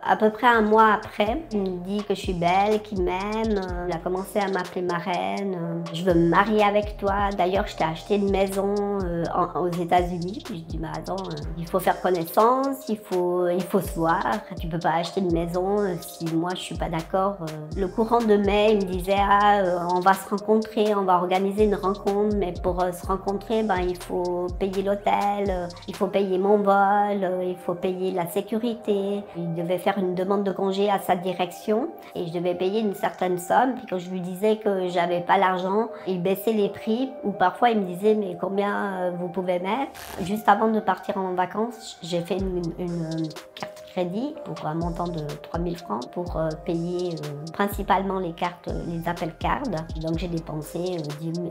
À peu près un mois après, il me dit que je suis belle, qu'il m'aime. Il a commencé à m'appeler ma reine. Je veux me marier avec toi. D'ailleurs, je t'ai acheté une maison aux États-Unis. Puis je dis, mais attends, il faut faire connaissance, il faut se voir. Tu peux pas acheter une maison si moi je suis pas d'accord. Le courant de mai, il me disait, on va se rencontrer, on va organiser une rencontre, mais pour se rencontrer, ben, il faut payer l'hôtel, il faut payer mon vol, il faut payer la sécurité. Il devait faire une demande de congé à sa direction et je devais payer une certaine somme. Puis quand je lui disais que j'avais pas l'argent, il baissait les prix ou parfois il me disait mais combien vous pouvez mettre. Juste avant de partir en vacances, j'ai fait une carte crédit pour un montant de 3000 francs pour payer principalement les cartes, les Apple Cards. Donc j'ai dépensé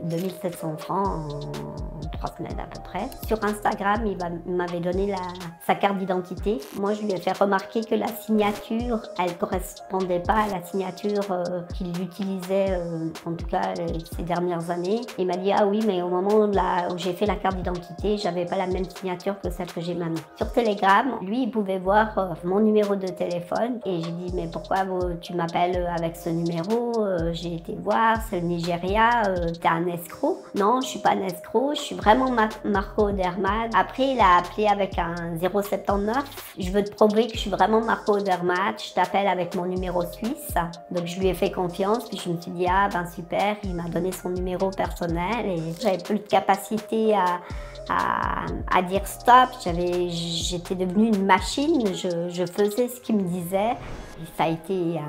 2700 francs en 3 semaines à peu près. Sur Instagram, il m'avait donné sa carte d'identité. Moi, je lui ai fait remarquer que la signature, elle correspondait pas à la signature qu'il utilisait, en tout cas ces dernières années. Il m'a dit, ah oui, mais au moment où j'ai fait la carte d'identité, j'avais pas la même signature que celle que j'ai maintenant. Sur Telegram, lui, il pouvait voir mon numéro de téléphone et j'ai dit, mais pourquoi tu m'appelles avec ce numéro? J'ai été voir, c'est le Nigeria, t'es un escroc? Non, je suis pas un escroc, je suis vraiment Marco Odermatt. Après, il a appelé avec un 079. Je veux te prouver que je suis vraiment Marco Odermatt, je t'appelle avec mon numéro suisse. Donc je lui ai fait confiance, puis je me suis dit, ah ben super, il m'a donné son numéro personnel et j'avais plus de capacité à dire stop. J'étais devenue une machine, je faisais ce qu'il me disait. Et ça a été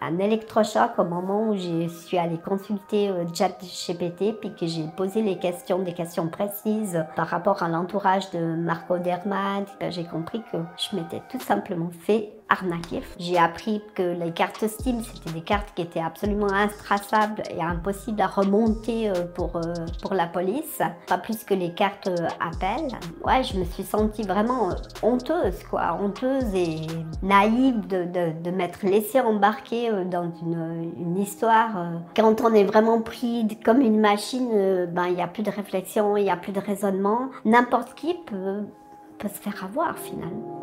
un électrochoc au moment où je suis allée consulter ChatGPT puis que j'ai posé des questions précises par rapport à l'entourage de Marco Odermatt. J'ai compris que je m'étais tout simplement fait arnaquer. J'ai appris que les cartes SIM, c'était des cartes qui étaient absolument intraçables et impossibles à remonter pour la police, pas plus que les cartes Apple. Ouais, je me suis sentie vraiment honteuse, quoi, honteuse et naïve de m'être laissée embarquer dans une histoire. Quand on est vraiment pris comme une machine, ben il n'y a plus de réflexion, il n'y a plus de raisonnement. N'importe qui peut se faire avoir finalement.